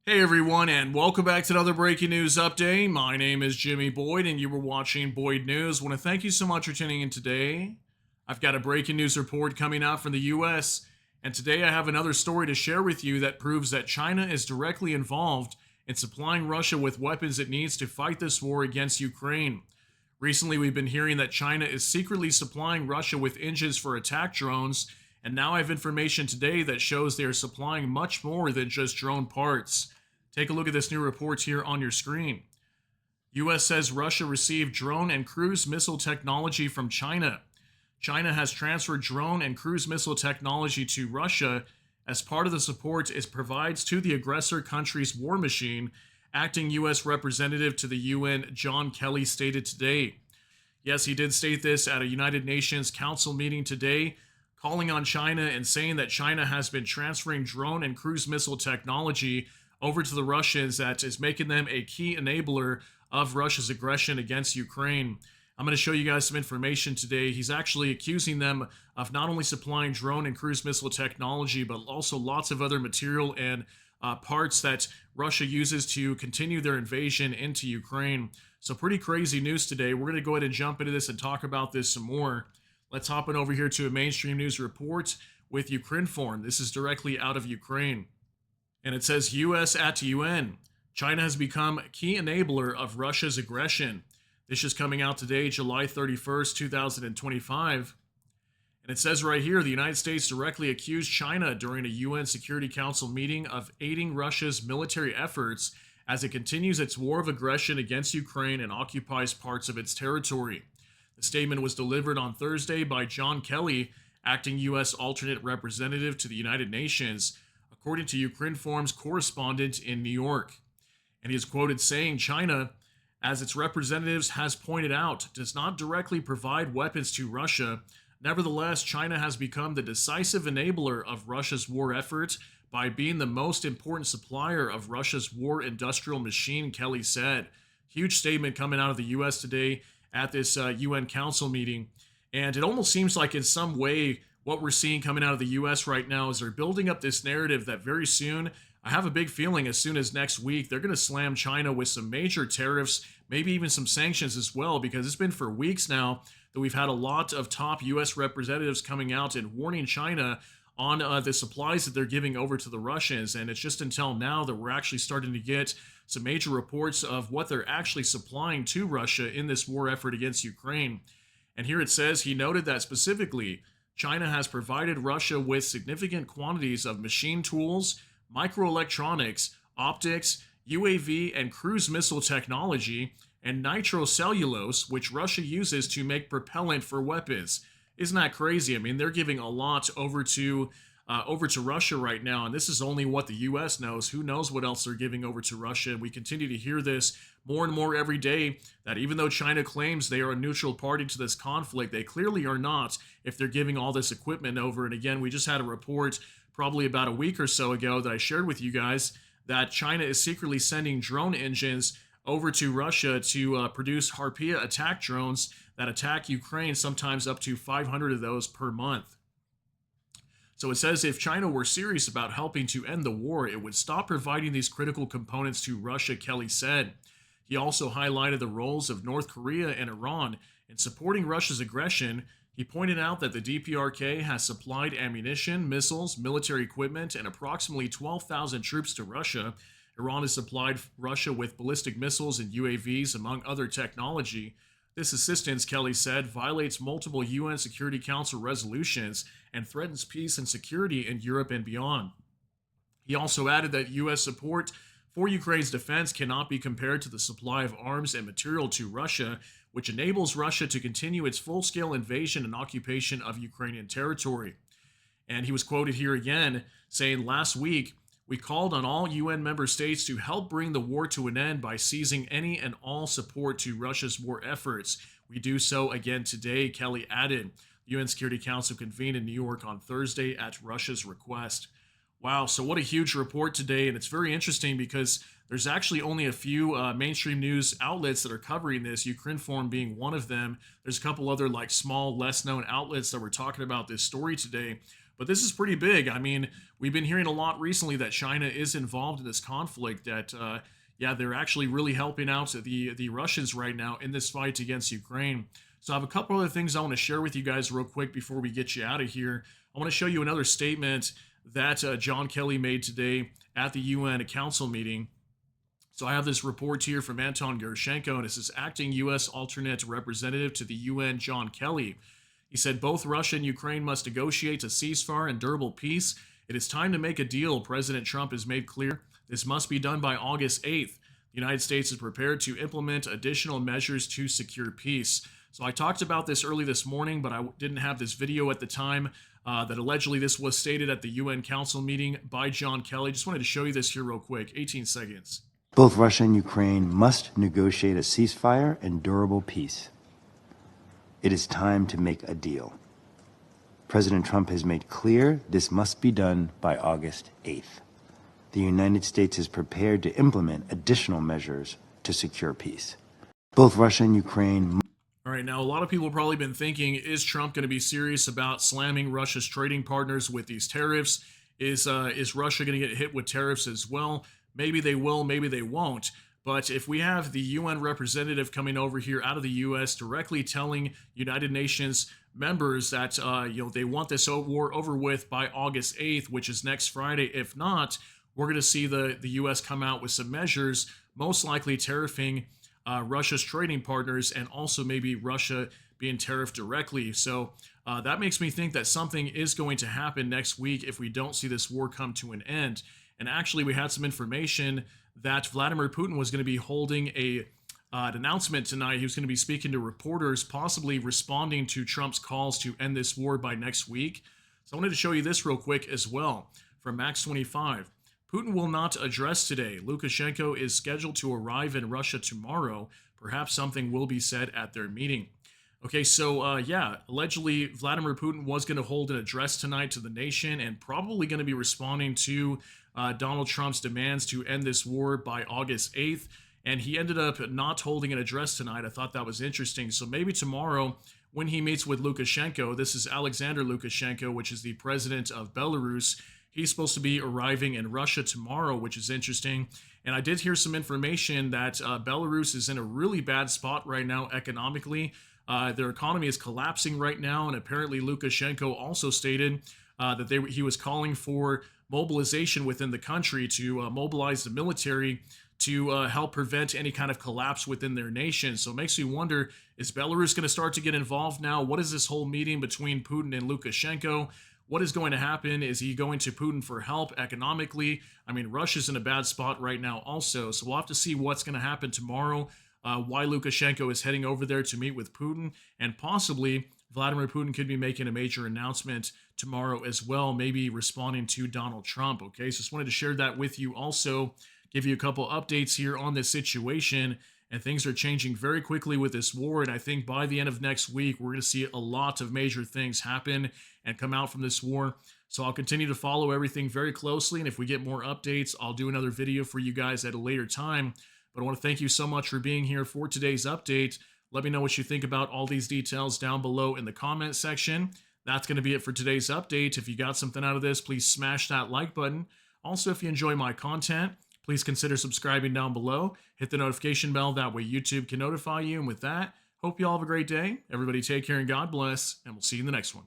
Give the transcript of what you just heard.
Hey everyone, and welcome back to another breaking news update. My name is Jimmy Boyd, and you were watching Boyd News. Want to thank you so much for tuning in today. I've got a breaking news report coming out from the U.S., and today I have another story to share with you that proves that China is directly involved in supplying Russia with weapons it needs to fight this war against Ukraine. Recently, we've been hearing that China is secretly supplying Russia with engines for attack drones, and now I have information today that shows they are supplying much more than just drone parts. Take a look at this new report here on your screen. US says Russia received drone and cruise missile technology from China. China has transferred drone and cruise missile technology to Russia as part of the support it provides to the aggressor country's war machine, acting US Representative to the UN John Kelly stated today. Yes, he did state this at a United Nations Council meeting today, calling on China and saying that China has been transferring drone and cruise missile technology over to the Russians that is making them a key enabler of Russia's aggression against Ukraine. I'm going to show you guys some information today. He's actually accusing them of not only supplying drone and cruise missile technology, but also lots of other material and parts that Russia uses to continue their invasion into Ukraine. So, pretty crazy news today. We're going to go ahead and jump into this and talk about this some more. Let's hop on over here to a mainstream news report with Ukrinform. This is directly out of Ukraine. And it says US at UN. China has become a key enabler of Russia's aggression. This is coming out today, July 31st, 2025. And it says right here the United States directly accused China during a UN Security Council meeting of aiding Russia's military efforts as it continues its war of aggression against Ukraine and occupies parts of its territory. The statement was delivered on Thursday by John Kelly, acting U.S. alternate representative to the United Nations, according to Ukrinform's correspondent in New York. And he is quoted saying China, as its representatives has pointed out, does not directly provide weapons to Russia. Nevertheless, China has become the decisive enabler of Russia's war effort by being the most important supplier of Russia's war industrial machine, Kelly said. Huge statement coming out of the U.S. today at this UN Council meeting. And it almost seems like in some way what we're seeing coming out of the US right now is they're building up this narrative that very soon, I have a big feeling as soon as next week, they're going to slam China with some major tariffs, maybe even some sanctions as well, because it's been for weeks now that we've had a lot of top US representatives coming out and warning China on the supplies that they're giving over to the Russians. And it's just until now that we're actually starting to get some major reports of what they're actually supplying to Russia in this war effort against Ukraine. And here it says he noted that specifically, China has provided Russia with significant quantities of machine tools, microelectronics, optics, UAV and cruise missile technology, and nitrocellulose, which Russia uses to make propellant for weapons. Isn't that crazy? I mean, they're giving a lot over to Russia right now, and this is only what the U.S. knows. Who knows what else they're giving over to Russia? And we continue to hear this more and more every day, that even though China claims they are a neutral party to this conflict, they clearly are not if they're giving all this equipment over. And again, we just had a report probably about a week or so ago that I shared with you guys that China is secretly sending drone engines over to Russia to produce Harpia attack drones that attack Ukraine, sometimes up to 500 of those per month. So it says if China were serious about helping to end the war, it would stop providing these critical components to Russia, Kelly said. He also highlighted the roles of North Korea and Iran in supporting Russia's aggression. He pointed out that the DPRK has supplied ammunition, missiles, military equipment, and approximately 12,000 troops to Russia. Iran has supplied Russia with ballistic missiles and UAVs, among other technology. This assistance, Kelly said, violates multiple UN Security Council resolutions and threatens peace and security in Europe and beyond. He also added that U.S. support for Ukraine's defense cannot be compared to the supply of arms and material to Russia, which enables Russia to continue its full-scale invasion and occupation of Ukrainian territory. And he was quoted here again saying, last week, we called on all UN member states to help bring the war to an end by seizing any and all support to Russia's war efforts. We do so again today, Kelly added. The UN Security Council convened in New York on Thursday at Russia's request. Wow, so what a huge report today, and it's very interesting because there's actually only a few mainstream news outlets that are covering this, Ukrinform being one of them. There's a couple other like small, less known outlets that were talking about this story today. But this is pretty big. I mean, we've been hearing a lot recently that China is involved in this conflict. That yeah, they're actually really helping out the Russians right now in this fight against Ukraine. So I have a couple other things I want to share with you guys real quick before we get you out of here. I want to show you another statement that John Kelly made today at the UN Council meeting. So I have this report here from Anton Gerashenko, and it says acting U.S. alternate representative to the UN, John Kelly. He said both Russia and Ukraine must negotiate a ceasefire and durable peace. It is time to make a deal. President Trump has made clear this must be done by August 8th. The United States is prepared to implement additional measures to secure peace. So I talked about this early this morning, but I didn't have this video at the time that allegedly this was stated at the UN Council meeting by John Kelly. Just wanted to show you this here real quick, 18 seconds. Both Russia and Ukraine must negotiate a ceasefire and durable peace. It is time to make a deal. President Trump has made clear this must be done by August 8th. The United States is prepared to implement additional measures to secure peace. Both Russia and Ukraine. All right, now a lot of people have probably been thinking, is Trump going to be serious about slamming Russia's trading partners with these tariffs? Is Russia going to get hit with tariffs as well? Maybe they will, maybe they won't. But if we have the UN representative coming over here out of the U.S. directly telling United Nations members that they want this war over with by August 8th, which is next Friday, if not, we're going to see the U.S. come out with some measures, most likely tariffing Russia's trading partners and also maybe Russia being tariffed directly. So that makes me think that something is going to happen next week if we don't see this war come to an end. And actually, we had some information that Vladimir Putin was going to be holding an announcement tonight. He was going to be speaking to reporters, possibly responding to Trump's calls to end this war by next week. So I wanted to show you this real quick as well from Max 25. Putin will not address today. Lukashenko is scheduled to arrive in Russia tomorrow. Perhaps something will be said at their meeting. Okay, so yeah, allegedly Vladimir Putin was going to hold an address tonight to the nation and probably going to be responding to Donald Trump's demands to end this war by August 8th. And he ended up not holding an address tonight. I thought that was interesting. So maybe tomorrow when he meets with Lukashenko, this is Alexander Lukashenko, which is the president of Belarus. He's supposed to be arriving in Russia tomorrow, which is interesting. And I did hear some information that Belarus is in a really bad spot right now economically. Their economy is collapsing right now, and apparently Lukashenko also stated that he was calling for mobilization within the country to mobilize the military to help prevent any kind of collapse within their nation. So it makes me wonder, is Belarus going to start to get involved now? What is this whole meeting between Putin and Lukashenko? What is going to happen? Is he going to Putin for help economically? I mean, Russia's in a bad spot right now also, so we'll have to see what's going to happen tomorrow. Why Lukashenko is heading over there to meet with Putin, and possibly Vladimir Putin could be making a major announcement tomorrow as well, maybe responding to Donald Trump. Okay, so just wanted to share that with you also, give you a couple updates here on this situation, and things are changing very quickly with this war, and I think by the end of next week, we're going to see a lot of major things happen and come out from this war. So I'll continue to follow everything very closely, and if we get more updates, I'll do another video for you guys at a later time. But I want to thank you so much for being here for today's update. Let me know what you think about all these details down below in the comment section. That's going to be it for today's update. If you got something out of this, please smash that like button. Also, if you enjoy my content, please consider subscribing down below. Hit the notification bell. That way YouTube can notify you. And with that, hope you all have a great day. Everybody take care and God bless. And we'll see you in the next one.